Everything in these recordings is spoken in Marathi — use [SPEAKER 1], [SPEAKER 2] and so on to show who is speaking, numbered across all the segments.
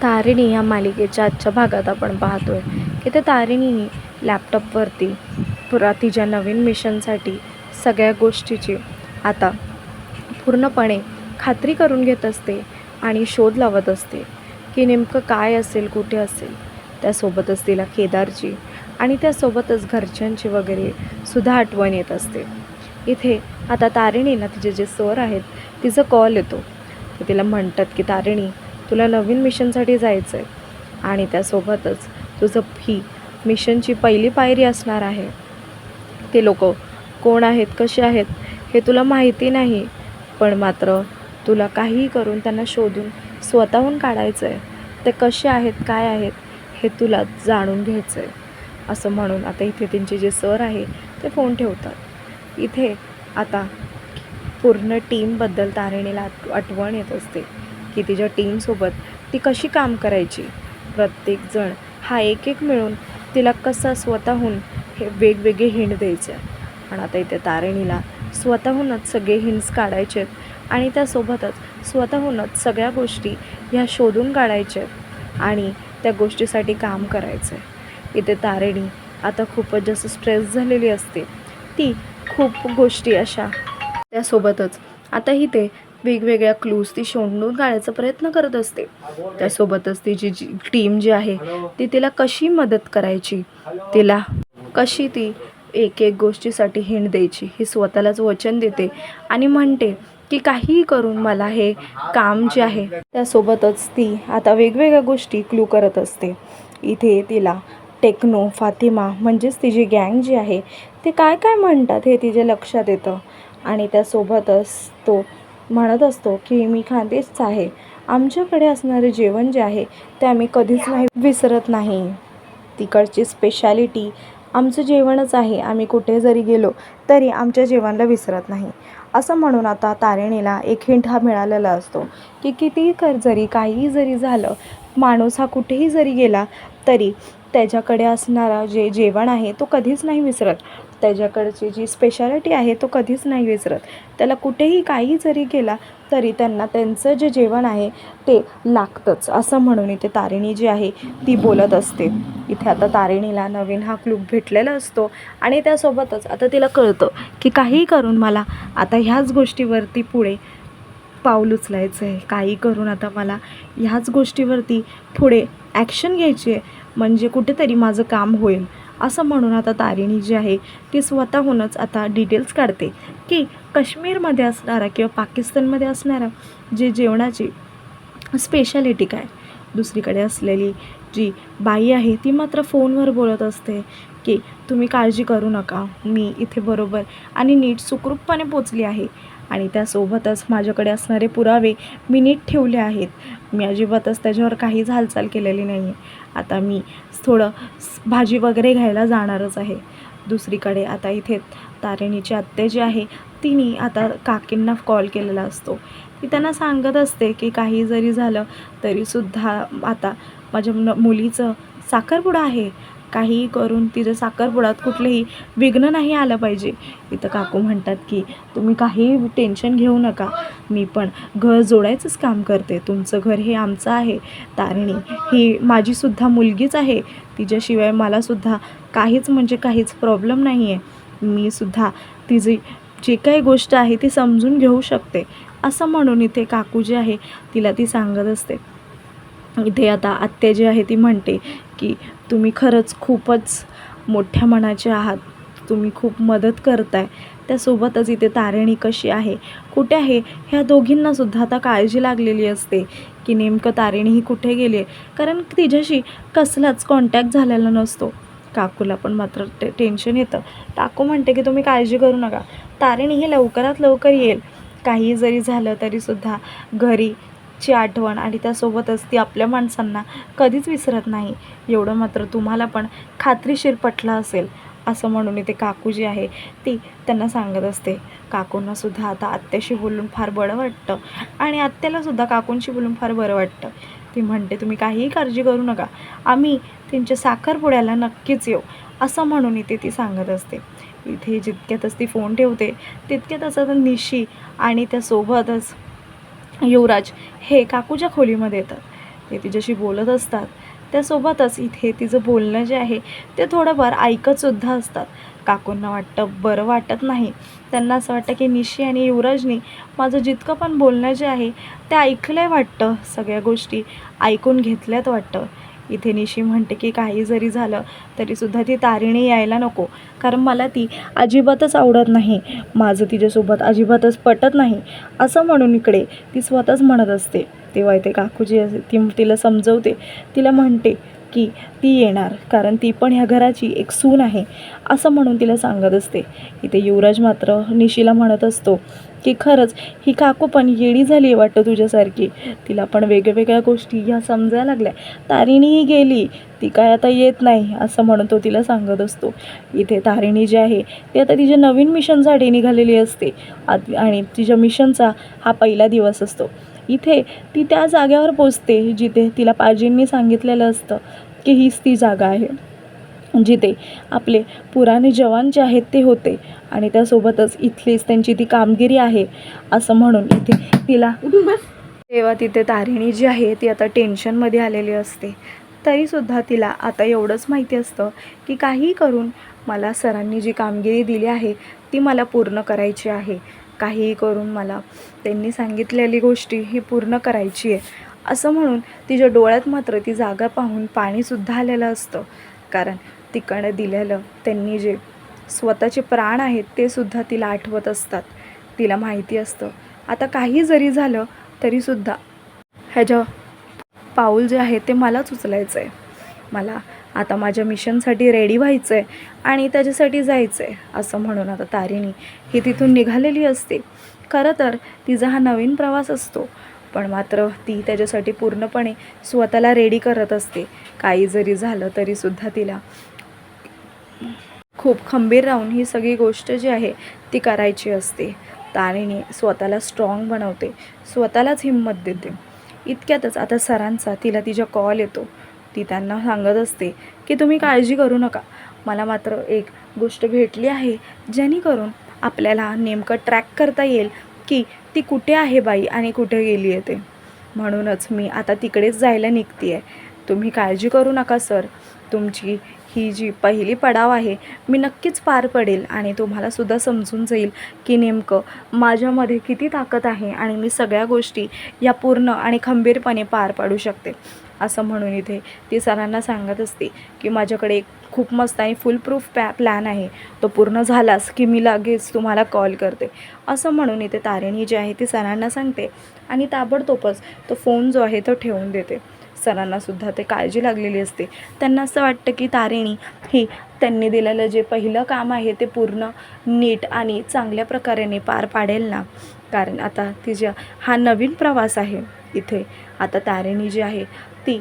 [SPEAKER 1] तारिणी या मालिकेच्या आजच्या भागात आपण पाहतोय की त्या तारिणीने लॅपटॉपवरती तिच्या नवीन मिशनसाठी सगळ्या गोष्टीची आता पूर्णपणे खात्री करून घेत असते आणि शोध लावत असते की नेमकं काय असेल, कुठे असेल. त्यासोबतच तिला केदारची आणि त्यासोबतच घरच्यांची वगैरे सुद्धा आठवण येत असते. इथे आता तारिणीला तिचे जे सर आहेत तिचा कॉल येतो. ते तिला म्हणतात की तारिणी, तुला नवीन मिशनसाठी जायचं आहे आणि त्यासोबतच तुझं ही मिशनची पहिली पायरी असणार आहे. ते लोक कोण आहेत, कसे आहेत हे तुला माहिती नाही, पण मात्र तुला काहीही करून त्यांना शोधून स्वतःहून काढायचं आहे. ते कसे आहेत, काय आहेत हे तुला जाणून घ्यायचं आहे. असं म्हणून आता इथे त्यांचे जे सर आहे ते फोन ठेवतात. इथे आता पूर्ण टीमबद्दल तारिणीला आठवण येत असते की तिच्या टीमसोबत ती कशी काम करायची. प्रत्येकजण हा एक मिळून तिला कसा स्वतःहून हे वेगवेगळे हिंट द्यायचे. पण आता इथे तारिणीला स्वतःहूनच सगळे हिंट्स काढायचे आहेत आणि त्यासोबतच स्वतःहूनच सगळ्या गोष्टी ह्या शोधून काढायच्या आहेत आणि त्या गोष्टीसाठी काम करायचं आहे. इथे तारिणी आता खूपच जास्त स्ट्रेस झालेली असते. ती खूप गोष्टी अशा त्यासोबतच आता इथे वेगवेगळ्या क्लूज ती शोधून काढायचा प्रयत्न करत असते. त्यासोबतच तिची जी टीम जी आहे ती तिला कशी मदत करायची, तिला कशी ती एक गोष्टीसाठी हिंट द्यायची हे स्वतःलाच वचन देते आणि म्हणते की काहीही करून मला हे काम जे आहे. त्यासोबतच ती आता वेगवेगळ्या गोष्टी क्लू करत असते. इथे तिला टेक्नो, फातिमा म्हणजेच तिची गँग जी आहे ते काय काय म्हणतात हे तिच्या लक्षात येतं आणि त्यासोबतच तो म्हणत असतो की मी खानदेशच आहे, आमच्याकडे असणारे जेवण जे आहे ते आम्ही कधीच नाही विसरत नाही. तिकडची स्पेशालिटी आमचं जेवणच आहे, आम्ही कुठे जरी गेलो तरी आमच्या जेवणाला विसरत नाही. असं म्हणून आता तारिणीला एक हिंट हा मिळालेला असतो की कितीही जरी काहीही जरी झालं, माणूस हा कुठेही जरी गेला तरी त्याच्याकडे असणारा जे जेवण आहे तो कधीच नाही विसरत. त्याच्याकडची जी स्पेशालिटी आहे तो कधीच नाही विसरत. त्याला कुठेही काही जरी गेला तरी त्यांना त्यांचं जे जेवण आहे ते लागतंच. असं म्हणून इथे तारिणी जी आहे ती बोलत असते. इथे आता तारिणीला नवीन हा क्लू भेटलेला असतो आणि त्यासोबतच आता तिला कळतं की काहीही करून मला आता ह्याच गोष्टीवरती पुढे पाऊल उचलायचं आहे. काही करून आता मला ह्याच गोष्टीवरती पुढे ॲक्शन घ्यायची आहे, म्हणजे कुठेतरी माझं काम होईल. असं म्हणून आता तारिणी जी आहे ती स्वतःहूनच आता डिटेल्स काढते की काश्मीरमध्ये असणारा किंवा पाकिस्तानमध्ये असणारा जे जेवणाची स्पेशालिटी काय. दुसरीकडे असलेली जी बाई आहे ती मात्र फोनवर बोलत असते की तुम्ही काळजी करू नका, मी इथे बरोबर आणि नीट सुखरूपपणे पोचली आहे आणि त्यासोबतच माझ्याकडे असणारे पुरावे मी नीट ठेवले आहेत. मी अजिबातच त्याच्यावर काहीच हालचाल केलेली नाही आहे. आता मी थोडं भाजी वगैरे घ्यायला जाणारच आहे. दुसरीकडे आता इथे तारिणीची आत्या जी आहे तिने आता काकींना कॉल केलेला असतो. ती त्यांना सांगत असते की काही जरी झालं तरीसुद्धा आता माझ्या मुलीचं साखरपुडा आहे, काहीही करून तिच्या साखरपुड्यात कुठलेही विघ्न नाही आलं पाहिजे. इथं काकू म्हणतात की तुम्ही काही टेन्शन घेऊ नका, मी पण घर जोडायचंच काम करते, तुमचं घर हे आमचं आहे. तारिणी ही माझीसुद्धा मुलगीच आहे, तिच्याशिवाय मलासुद्धा काहीच म्हणजे काहीच प्रॉब्लेम नाही आहे. मी सुद्धा तिची जी काही गोष्ट आहे ती समजून घेऊ शकते. असं म्हणून इथे काकू जी आहे तिला ती सांगत असते. इथे आता आत्या जी आहे ती म्हणते की तुम्ही खरंच खूपच मोठ्या मनाचे आहात, तुम्ही खूप मदत करताय. त्यासोबतच इथे तारिणी कशी आहे, कुठे आहे, ह्या दोघींनासुद्धा आता काळजी लागलेली असते की नेमकं तारिणी ही कुठे गेली आहे, कारण तिच्याशी कसलाच कॉन्टॅक्ट झालेला नसतो. काकूला पण मात्र टेन्शन येतं. काकू म्हणते की तुम्ही काळजी करू नका, तारिणी ही लवकरात लवकर येईल. काही जरी झालं तरीसुद्धा घरीची आठवण आणि त्यासोबतच ती आपल्या माणसांना कधीच विसरत नाही, एवढं मात्र तुम्हाला पण खात्रीशीर पटलं असेल. असं म्हणून इथे काकू जी आहे ती त्यांना सांगत असते. काकूंनासुद्धा आता आत्याशी बोलून फार बरं वाटतं आणि आत्यालासुद्धा काकूंशी बोलून फार बरं वाटतं. ती म्हणते तुम्ही काहीही काळजी करू नका, आम्ही त्यांच्या साखरपुड्याला नक्कीच येऊ. असं म्हणून इथे ती सांगत असते. इथे जितक्यातच ती फोन ठेवते तितक्यातच आता निशी आणि त्यासोबतच युवराज हे काकूच्या खोलीमध्ये येतात. ते तिच्याशी बोलत असतात. त्यासोबतच इथे तिचं बोलणं जे आहे ते थोडंफार ऐकतसुद्धा असतात. काकूंना वाटतं बरं वाटत नाही. त्यांना असं वाटतं की निशी आणि युवराजनी माझं जितकं पण बोलणं जे आहे ते ऐकलं आहे वाटतं, सगळ्या गोष्टी ऐकून घेतल्यात वाटतं. इथे निशी म्हणते की काही जरी झालं तरीसुद्धा ती तारिणी यायला नको, कारण मला ती अजिबातच आवडत नाही, माझं तिच्यासोबत अजिबातच पटत नाही, असं म्हणून इकडे ती स्वतःच म्हणत असते. तेव्हा इथे काकूजी ती तिला समजवते. तिला म्हणते की ती येणार, कारण ती पण ह्या घराची एक सून आहे, असं म्हणून तिला सांगत असते. इथे युवराज मात्र निशीला म्हणत असतो की खरंच ही काकू पण येडी झाली आहे वाटतं तुझ्यासारखी, तिला पण वेगवेगळ्या गोष्टी ह्या समजायला लागल्या, तारिणीही गेली, ती काय आता येत नाही, असं म्हणून तो तिला सांगत असतो. इथे तारिणी जी आहे ती आता तिच्या नवीन मिशनसाठी निघालेली असते आणि तिच्या मिशनचा हा पहिला दिवस असतो. इथे ती त्या जागेवर पोचते जिथे तिला पाजींनी सांगितलेलं असतं की हीच ती जागा आहे जिथे आपले पुराणे जवान जे आहेत ते होते, आणि त्यासोबतच इथलीच त्यांची ती कामगिरी आहे, असं म्हणून इथे तिला तेव्हा तिथे तारिणी जी आहे ती आता टेन्शनमध्ये आलेली असते. तरीसुद्धा तिला आता एवढंच माहिती असतं की काहीही करून मला सरांनी जी कामगिरी दिली आहे ती मला पूर्ण करायची आहे, काहीही करून मला त्यांनी सांगितलेली गोष्टी ही पूर्ण करायची आहे, असं म्हणून तिच्या डोळ्यात मात्र ती जागा पाहून पाणीसुद्धा आलेलं असतं. कारण तिकडं दिलेलं त्यांनी जे स्वतःचे प्राण आहेत ते सुद्धा तिला आठवत असतात. तिला माहिती असतं आता काही जरी झालं तरीसुद्धा ह्याच्या पाऊल जे आहे ते मलाच उचलायचं आहे, मला आता माझ्या मिशनसाठी रेडी व्हायचं आहे आणि त्याच्यासाठी जायचं आहे, असं म्हणून आता तारिणी ही तिथून निघालेली असते. खरं तर तिचा हा नवीन प्रवास असतो, पण मात्र ती त्याच्यासाठी पूर्णपणे स्वतःला रेडी करत असते. काही जरी झालं तरीसुद्धा तिला खूप खंबीर राहून ही सगळी गोष्ट जी आहे ती करायची असते. तारिणी स्वतःला स्ट्रॉंग बनवते, स्वतःलाच हिंमत देते. इतक्यातच आता सरांचा तिला तिच्या कॉल येतो. ती त्यांना सांगत असते की तुम्ही काळजी करू नका, मला मात्र एक गोष्ट भेटली आहे जेणेकरून आपल्याला नेमकं ट्रॅक करता येईल की ती कुठे आहे बाई आणि कुठे गेली आहे ते, म्हणूनच मी आता तिकडेच जायला निघते आहे. तुम्ही काळजी करू नका सर, तुमची ही जी पहिली पडाव आहे मी नक्कीच पार पडेल आणि तुम्हालासुद्धा समजून जाईल की नेमकं माझ्यामध्ये किती ताकद आहे आणि मी सगळ्या गोष्टी या पूर्ण आणि खंबीरपणे पार पाडू शकते, असं म्हणून इथे ती सरांना सांगत असते की माझ्याकडे एक खूप मस्त आणि फुल प्रूफ प्लॅन आहे, तो पूर्ण झालाच की मी लगेच तुम्हाला कॉल करते, असं म्हणून इथे तारिणी जी आहे ती सरांना सांगते आणि ताबडतोबच तो फोन जो आहे तो ठेवून देते. सरांनासुद्धा ते काळजी लागलेली असते. त्यांना असं वाटतं की तारिणी ही त्यांनी दिलेलं जे पहिलं काम आहे ते पूर्ण नीट आणि चांगल्या प्रकारेने पार पाडेल ना, कारण आता तिच्या हा नवीन प्रवास आहे. इथे आता तारिणी जी आहे ती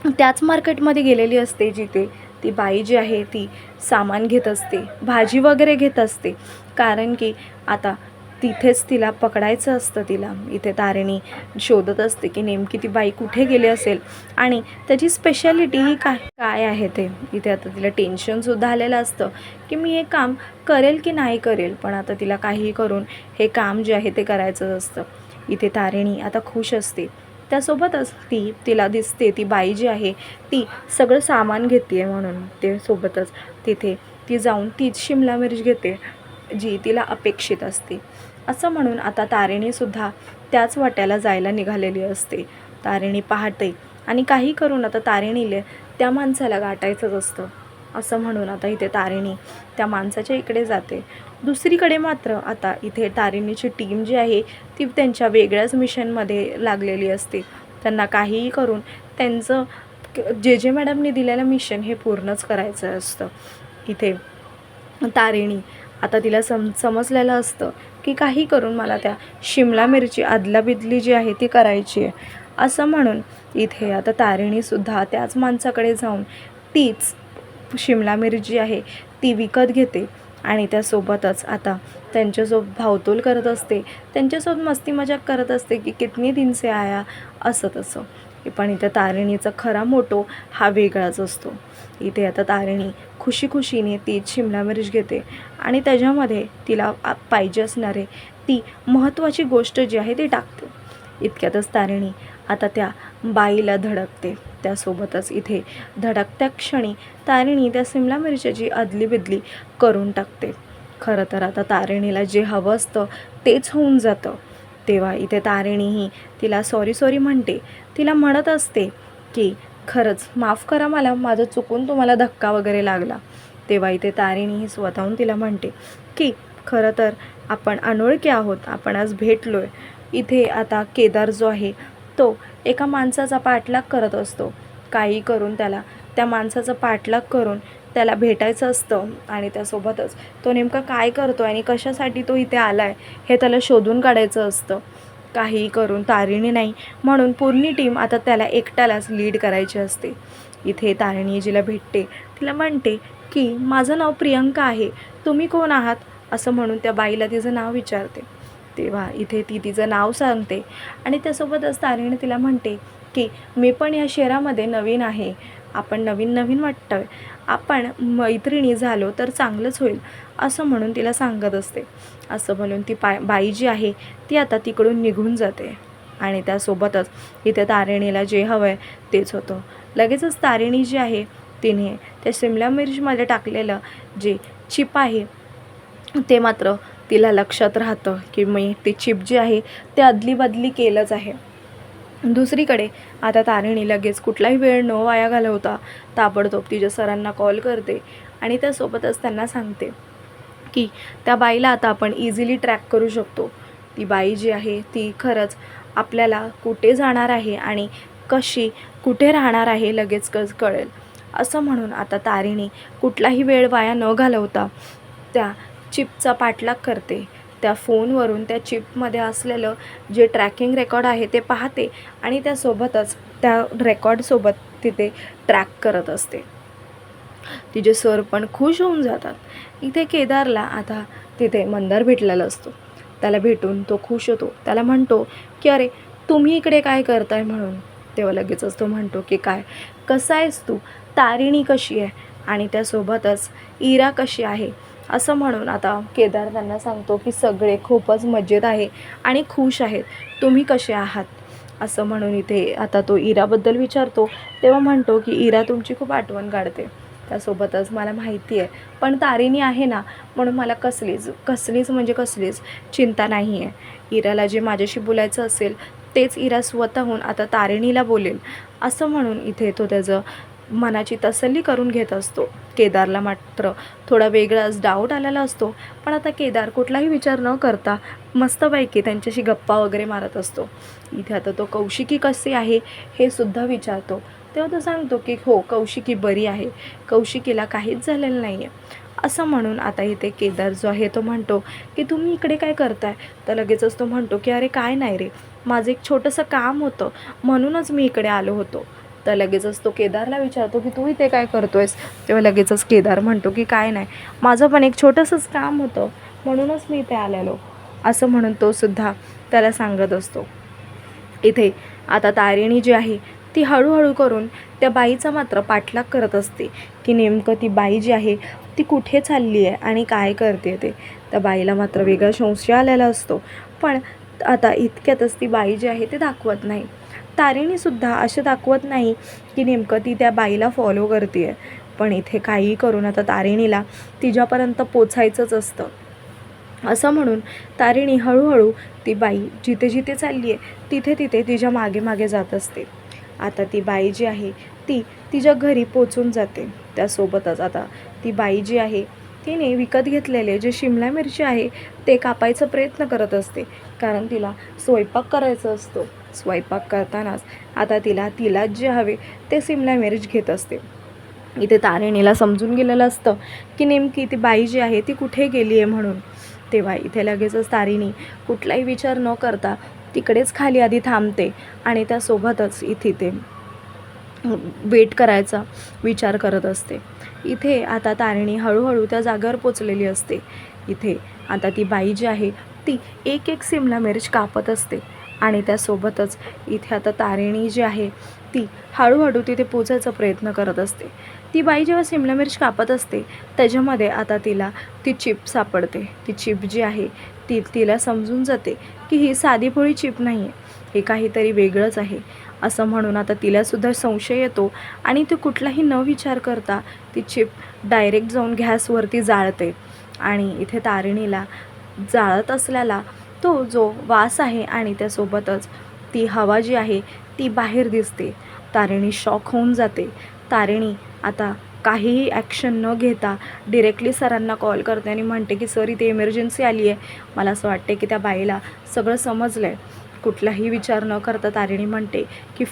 [SPEAKER 1] त्याच मार्केटमध्ये गेलेली असते जिथे ती बाई जी आहे ती सामान घेत असते, भाजी वगैरे घेत असते, कारण की आता तिथेच तिला पकडायचं असतं तिला. इथे तारिणी शोधत असते की नेमकी ती बाई कुठे गेली असेल आणि त्याची स्पेशालिटी ही काय काय आहे ते. इथे आता तिला टेन्शनसुद्धा आलेलं असतं की मी हे काम करेल की नाही करेल, पण आता तिला काहीही करून हे काम जे आहे ते करायचं असतं. इथे तारिणी आता खुश असते. त्यासोबतच तिला दिसते ती बाई जी आहे ती सगळं सामान घेते आहे, म्हणून ते सोबतच तिथे ती जाऊन तीच शिमला मिरच घेते जी तिला अपेक्षित असते. असं म्हणून आता तारिणीसुद्धा त्याच वाट्याला जायला निघालेली असते. तारिणी पाहते आणि काही करून आता तारिणीला त्या माणसाला गाठायचंच असतं, असं म्हणून आता इथे तारिणी त्या माणसाच्या इकडे जाते. दुसरीकडे मात्र आता इथे तारिणीची टीम जी आहे ती त्यांच्या वेगळ्याच मिशनमध्ये लागलेली असते. त्यांना काहीही करून त्यांचं जे मॅडमने दिलेलं मिशन हे पूर्णच करायचं असतं. इथे तारिणी आता तिला समजलेलं असतं की काही करून मला त्या शिमला मिरची अदलाबदली जी आहे ती करायची आहे, असं म्हणून इथे आता तारिणीसुद्धा त्याच माणसाकडे जाऊन तीच शिमला मिरची जी आहे ती विकत घेते आणि त्यासोबतच आता त्यांच्यासोबत भावतोल करत असते, त्यांच्यासोबत मस्ती मजाक करत असते की कितनी दिन से आया, असं तसं. पण इथं तारिणीचा खरा मोटो हा वेगळाच असतो. इथे आता तारिणी खुशीने ती शिमला मिरच घेते आणि त्याच्यामध्ये तिला पाहिजे असणारे ती महत्त्वाची गोष्ट जी आहे ती टाकते. इतक्यातच तारिणी आता त्या बाईला धडकते. त्यासोबतच इथे धडकत्या क्षणी तारिणी त्या सिमला मिरच्याची अदलीबदली करून टाकते. खरं तर आता तारिणीला जे हवं असतं तेच होऊन जातं. तेव्हा इथे तारिणीही तिला सॉरी म्हणते. तिला म्हणत असते की खरंच माफ करा मला, माझं चुकून तुम्हाला धक्का वगैरे लागला. तेव्हा इथे तारिणीही स्वतःहून तिला म्हणते की खरं तर आपण अनोळखी आहोत, आपण आज भेटलो आहे. इथे आता केदार जो आहे तो एका माणसाचा पाठलाग करत असतो. काही करून त्याला त्या माणसाचा पाठलाग करून त्याला भेटायचं असतं आणि त्यासोबतच तो नेमका काय करतो आणि कशासाठी तो इथे आला आहे हे त्याला शोधून काढायचं असतं. काही करून तारिणी नाही म्हणून पूर्ण टीम आता त्याला एकट्यालाच लीड करायची असते. इथे तारिणी जिला भेटते तिला म्हणते की माझं नाव प्रियंका आहे, तुम्ही कोण आहात असं म्हणून त्या बाईला तिचं नाव विचारते. तेव्हा इथे ती तिचं नाव सांगते आणि त्यासोबतच तारिणी तिला म्हणते की मी पण या शहरामध्ये नवीन आहे, आपण नवीन वाटतं आहे, आपण मैत्रिणी झालो तर चांगलंच होईल असं म्हणून तिला सांगत असते. असं म्हणून ती बाई जी आहे ती आता तिकडून निघून जाते आणि त्यासोबतच इथे तारिणीला जे हवं आहे तेच होतं. लगेचच तारिणी जी आहे तिने त्या शिमला मिरचीमध्ये टाकलेलं जे चिप आहे ते मात्र तिला लक्षात राहतं की मी ते चिप जे आहे ते अदलीबदली केलंच आहे. दुसरीकडे आता तारिणी लगेच कुठलाही वेळ न वाया घालवता ताबडतोब तिच्या सरांना कॉल करते आणि त्यासोबतच त्यांना सांगते की त्या बाईला आता आपण इझिली ट्रॅक करू शकतो. ती बाई जी आहे ती खरंच आपल्याला कुठे जाणार आहे आणि कशी कुठे राहणार आहे लगेच कळेल. असं म्हणून आता तारिणी कुठलाही वेळ वाया न घालवता त्या चिपचा पाठलाग करते. त्या फोनवरून त्या चिपमध्ये असलेलं जे ट्रॅकिंग रेकॉर्ड आहे ते पाहते आणि त्यासोबतच त्या रेकॉर्डसोबत तिथे ट्रॅक करत असते. तिचे सर पण खुश होऊन जातात. इथे केदारला आता तिथे मंदार भेटलेला असतो. त्याला भेटून तो खुश होतो. त्याला म्हणतो की अरे तुम्ही इकडे काय करताय म्हणून. तेव्हा लगेचच तो म्हणतो की काय कसा आहेस तू, तारिणी कशी आहे आणि त्यासोबतच इरा कशी आहे असं म्हणून आता केदार त्यांना सांगतो की सगळे खूपच मजेत आहे आणि खुश आहेत, तुम्ही कसे आहात असं म्हणून इथे आता तो इराबद्दल विचारतो. तेव्हा म्हणतो की इरा तुमची खूप आठवण काढते, त्यासोबतच मला माहिती आहे पण तारिणी आहे ना म्हणून मला कसलीच चिंता नाही आहे. इराला जे माझ्याशी बोलायचं असेल तेच इरा स्वतःहून आता तारिणीला बोलेल असं म्हणून इथे तो त्याचं मनाची तसल्ली करून घेत असतो. केदारला मात्र थोडा वेगळाच डाऊट आलेला असतो पण आता केदार कुठलाही विचार न करता मस्तपैकी त्यांच्याशी गप्पा वगैरे मारत असतो. इथे आता तो कौशिकी कशी आहे हे सुद्धा विचारतो. तेव्हा तो सांगतो की हो कौशिकी बरी आहे, कौशिकीला काहीच झालेलं नाही आहे असं म्हणून आता इथे केदार जो आहे तो म्हणतो की तुम्ही इकडे काय करताय. तर लगेचच तो म्हणतो की अरे काय नाही रे, माझं एक छोटंसं काम होतं म्हणूनच मी इकडे आलो होतो. तर लगेचच तो केदारला विचारतो की तू इथे काय करतोयस. तेव्हा लगेचच केदार म्हणतो की काय नाही, माझं पण एक छोटंसंच काम होतं म्हणूनच मी इथे आलेलो असं म्हणून तो सुद्धा त्याला सांगत असतो. इथे आता तारिणी जी आहे ती हळूहळू करून त्या बाईचा मात्र पाठलाग करत असते की नेमकं ती बाई जी आहे ती कुठे चालली आहे आणि काय करते ते. त्या बाईला मात्र वेगळा संशय आलेला असतो पण आता इतक्यातच ती बाई जी आहे ते दाखवत नाही. तारिणीसुद्धा असं दाखवत नाही की नेमकं ती त्या बाईला फॉलो करते आहे. पण इथे काही करून आता तारिणीला तिच्यापर्यंत पोचायचंच असतं. असं म्हणून तारिणी हळूहळू ती बाई जिथे चालली आहे तिथे तिच्या मागे जात असते. आता ती बाई जी आहे ती तिच्या घरी पोचून जाते. त्यासोबतच आता ती बाई जी आहे तिने विकत घेतलेले जे शिमला मिरची आहे ते कापायचा प्रयत्न करत असते कारण तिला स्वयंपाक करायचा असतो. स्वयंपाक करतानाच आता तिला जे हवे ते शिमला मिरच घेत असते. इथे तारिणीला समजून गेलेलं असतं की नेमकी ती बाई जी आहे ती कुठे गेली आहे म्हणून. तेव्हा इथे लगेचच तारिणी कुठलाही विचार न करता तिकडेच खाली आधी थांबते आणि त्यासोबतच इथे ते वेट करायचा विचार करत असते. इथे आता तारिणी हळूहळू त्या जागेवर पोचलेली असते. इथे आता ती बाई जी आहे ती एक शिमला मिरच कापत असते आणि त्यासोबतच इथे आता तारिणी जी आहे ती हळूहळू तिथे पोचायचा प्रयत्न करत असते. ती बाई जेव्हा शिमला मिरच कापत असते त्याच्यामध्ये आता तिला ती चिप सापडते. ती चिप जी आहे तिला समजून जाते की ही साधी भोळी चिप नाही आहे. हे काहीतरी वेगळंच आहे असं म्हणून आता तिलासुद्धा संशय येतो आणि ती कुठलाही न विचार करता ती चिप डायरेक्ट जाऊन गॅसवरती जाळते आणि इथे तारिणीला जाळत असलेला तो जो वास आहे आणि त्यासोबतच ती हवा जी आहे ती बाहेर दिसते. तारिणी शॉक होऊन जाते. तारिणी आता काहीही ॲक्शन न घेता डिरेक्टली सरांना कॉल करते आणि म्हणते की सर इथे इमर्जन्सी आली आहे. मला असं वाटते की त्या बाईला सगळं समजलं आहे. कुठलाही विचार न करता तारिणी म्हणते की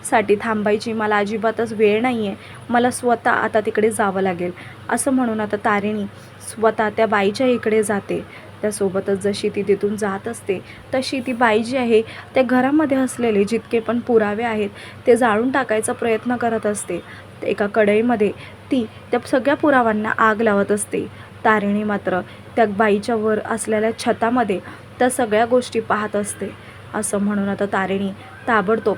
[SPEAKER 1] साठी थांबायची मला अजिबातच वेळ नाही आहे. मला स्वतः आता तिकडे जावं लागेल. असं म्हणून आता तारिणी स्वतः त्या बाईच्या इकडे जाते. त्यासोबतच जशी ती तिथून जात असते तशी ती बाई जी आहे त्या घरामध्ये असलेले जितके पण पुरावे आहेत ते जाळून टाकायचा प्रयत्न करत असते. एका कढईमध्ये ती त्या सगळ्या पुराव्यांना आग लावत असते. तारिणी मात्र त्या बाईच्या वर असलेल्या छतामध्ये त्या सगळ्या गोष्टी पाहत असते. असं म्हणून आता तारिणी ताबडतोब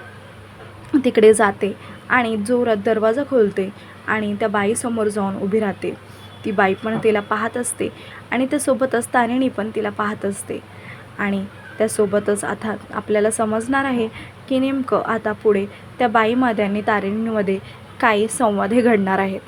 [SPEAKER 1] तिकडे जाते आणि जोरात दरवाजा खोलते आणि त्या बाईसमोर जाऊन उभी राहते. ती बाई पण तिला पाहत असते आणि त्यासोबतच तारिणी पण तिला पाहत असते आणि त्यासोबतच आता आपल्याला समजणार आहे की नेमकं आता पुढे त्या बाईमध्ये आणि तारिणीमध्ये काही संवाद हे घडणार आहेत.